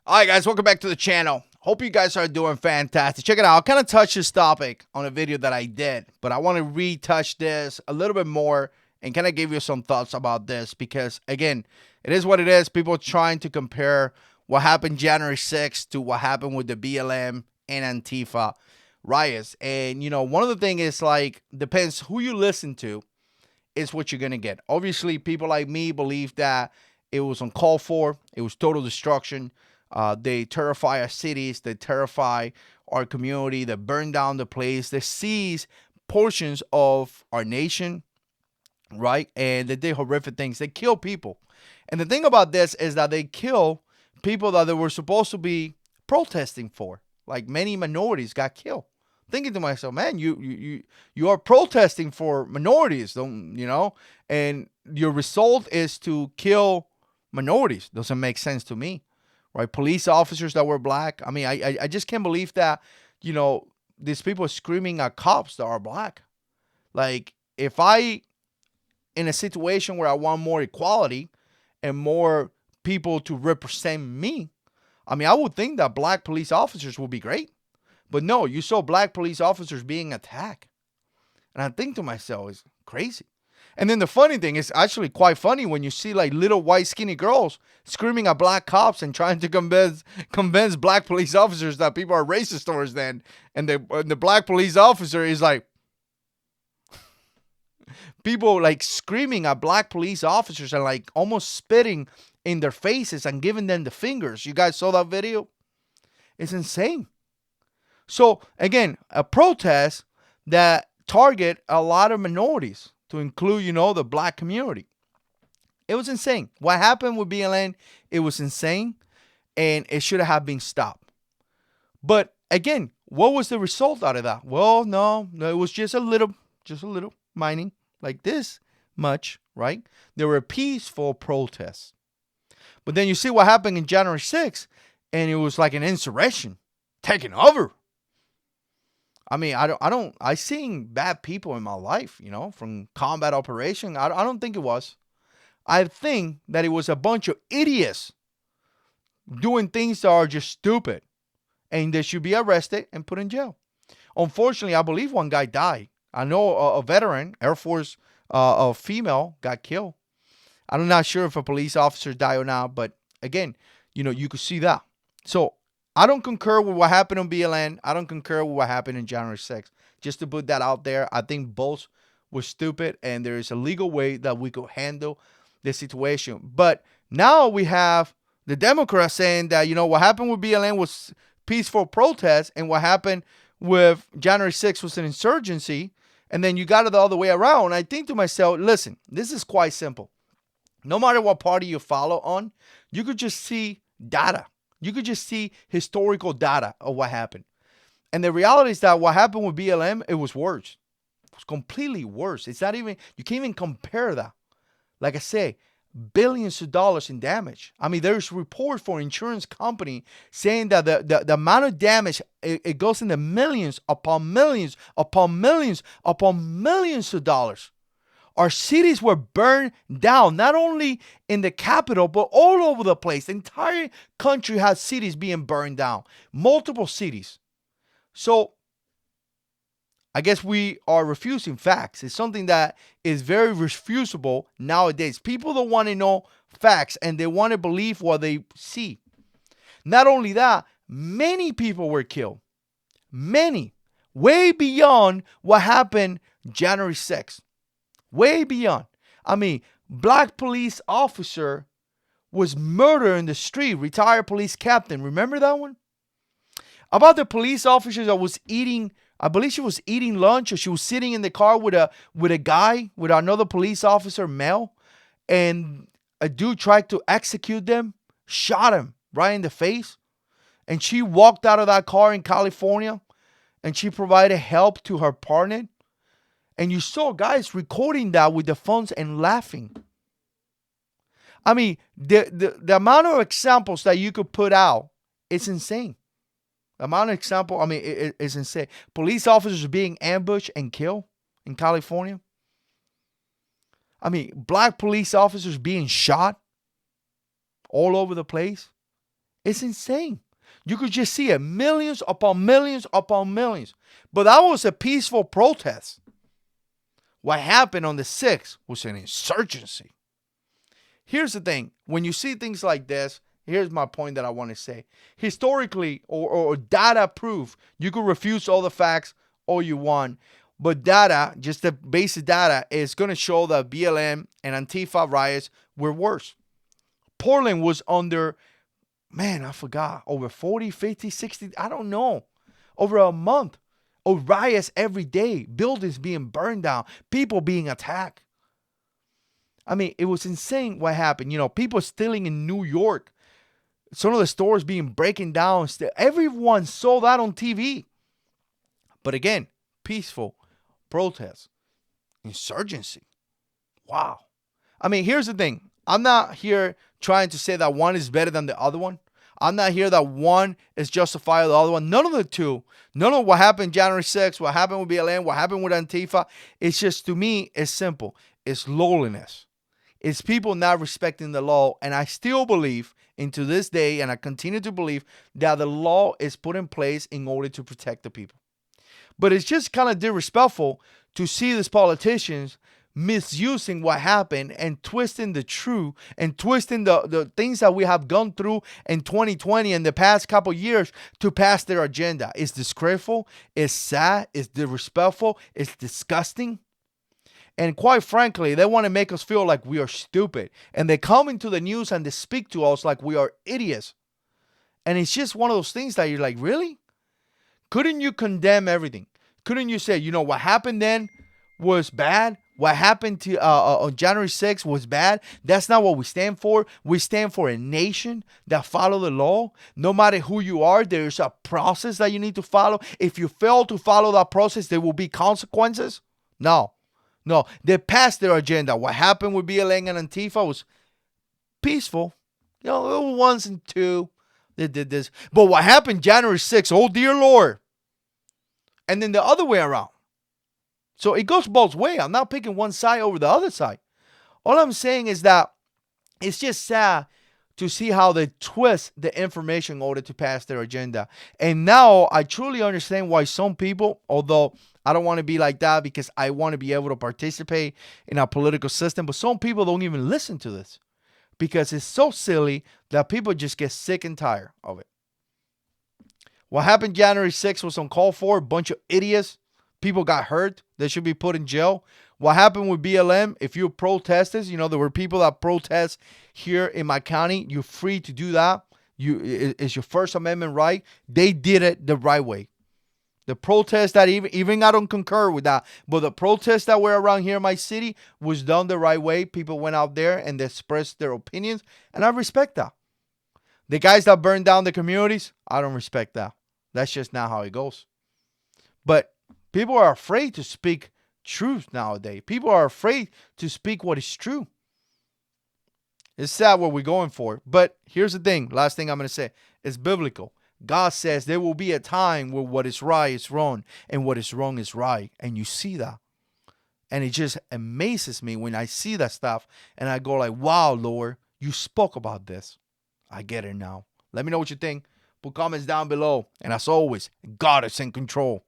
All right, guys, welcome back to the channel. Hope you guys are doing fantastic. Check it out. I'll kind of touch this topic on a video that I did, but I want to retouch this a little bit more and kind of give you some thoughts about this because, again, it is what it is. People trying to compare what happened January 6th to what happened with the BLM and Antifa riots. And, one of the things is like, depends who you listen to is what you're going to get. Obviously, people like me believe that it was uncalled for. It was total destruction. They terrify our cities. They terrify our community. They burn down the place. They seize portions of our nation, right? And they did horrific things. They kill people. And the thing about this is that they kill people that they were supposed to be protesting for. Like many minorities got killed. Thinking to myself, man, you are protesting for minorities, don't you know? And your result is to kill minorities. Doesn't make sense to me, right? Police officers that were black. I mean, I just can't believe that, these people are screaming at cops that are black. Like, if I, in a situation where I want more equality and more people to represent me, I mean, I would think that black police officers would be great. But no, you saw black police officers being attacked. And I think to myself, it's crazy. And then the funny thing is actually quite funny when you see like little white skinny girls screaming at black cops and trying to convince black police officers that people are racist towards them. And the black police officer is like, people like screaming at black police officers and like almost spitting in their faces and giving them the fingers. You guys saw that video? It's insane. So again, a protest that target a lot of minorities to include, the black community. It was insane. What happened with BLM, it was insane and it should have been stopped. But again, what was the result out of that? Well, no, it was just a little mining like this much, right? There were peaceful protests. But then you see what happened in January 6th and it was like an insurrection taking over. I mean, I seen bad people in my life, from combat operation. I don't think it was. I think that it was a bunch of idiots doing things that are just stupid and they should be arrested and put in jail. Unfortunately, I believe one guy died. I know a veteran, Air Force, a female got killed. I'm not sure if a police officer died or not, but again, you could see that. So I don't concur with what happened on BLN. I don't concur with what happened in January 6th. Just to put that out there, I think both were stupid, and there is a legal way that we could handle the situation. But now we have the Democrats saying that, what happened with BLN was peaceful protest, and what happened with January 6th was an insurgency, and then you got it the other way around. I think to myself, listen, this is quite simple. No matter what party you follow on, you could just see data. You could just see historical data of what happened. And the reality is that what happened with BLM, it was worse. It was completely worse. It's not even, you can't even compare that. Like I say, billions of dollars in damage. I mean, there's reports for insurance company saying that the amount of damage, it goes in the millions upon millions upon millions upon millions of dollars. Our cities were burned down, not only in the capital, but all over the place. The entire country has cities being burned down, multiple cities. So I guess we are refusing facts. It's something that is very refusable nowadays. People don't want to know facts and they want to believe what they see. Not only that, many people were killed. Many. Way beyond what happened January 6th. Way beyond. I mean, black police officer was murdered in the street. Retired police captain. Remember that one? About the police officer that was eating, I believe she was eating lunch or she was sitting in the car with a guy, with another police officer, male. And a dude tried to execute them, shot him right in the face. And she walked out of that car in California and she provided help to her partner. And you saw guys recording that with the phones and laughing. I mean, the amount of examples that you could put out, it's insane. The amount of example, I mean, it's insane. Police officers being ambushed and killed in California. I mean, black police officers being shot all over the place. It's insane. You could just see it, millions upon millions upon millions. But that was a peaceful protest. What happened on the 6th was an insurgency. Here's the thing. When you see things like this, here's my point that I want to say. Historically, or data proof, you could refuse all the facts all you want. But data, just the basic data, is going to show that BLM and Antifa riots were worse. Portland was under, man, I forgot, over 40, 50, 60, I don't know, over a month of riots every day, buildings being burned down, people being attacked. I mean, it was insane what happened. You know, people stealing in New York, some of the stores being breaking down. Everyone saw that on TV. But again, peaceful protest, insurgency. Wow. I mean, here's the thing. I'm not here trying to say that one is better than the other one. I'm not here that one is justified the other one. None of the two. None of what happened January 6th, what happened with BLM, what happened with Antifa. It's just, to me, it's simple. It's lowliness. It's people not respecting the law. And I still believe, into this day, and I continue to believe, that the law is put in place in order to protect the people. But it's just kind of disrespectful to see these politicians misusing what happened and twisting the truth and twisting the things that we have gone through in 2020 and the past couple years to pass their agenda. It's disgraceful, it's sad, it's disrespectful, it's disgusting. And quite frankly, they want to make us feel like we are stupid. And they come into the news and they speak to us like we are idiots. And it's just one of those things that you're like, really? Couldn't you condemn everything? Couldn't you say, you know, what happened then was bad? What happened to on January 6th was bad? That's not what we stand for. We stand for a nation that follow the law. No matter who you are, there's a process that you need to follow. If you fail to follow that process, there will be consequences. No. They passed their agenda. What happened with BLM and Antifa was peaceful. You know, little ones and two. They did this. But what happened January 6th, oh dear Lord. And then the other way around. So it goes both ways. I'm not picking one side over the other side. All I'm saying is that it's just sad to see how they twist the information in order to pass their agenda. And now I truly understand why some people, although I don't want to be like that because I want to be able to participate in our political system, but some people don't even listen to this because it's so silly that people just get sick and tired of it. What happened January 6th was uncalled for. A bunch of idiots. People got hurt. They should be put in jail. What happened with BLM, if you protesters, you know, there were people that protest here in my county. You're free to do that. It's your First Amendment right. They did it the right way. The protests that even I don't concur with that, but the protests that were around here in my city was done the right way. People went out there and they expressed their opinions, and I respect that. The guys that burned down the communities, I don't respect that. That's just not how it goes. But people are afraid to speak truth nowadays. People are afraid to speak what is true. It's sad what we're going for. But here's the thing. Last thing I'm going to say. It's biblical. God says there will be a time where what is right is wrong and what is wrong is right. And you see that. And it just amazes me when I see that stuff. And I go like, wow, Lord, you spoke about this. I get it now. Let me know what you think. Put comments down below. And as always, God is in control.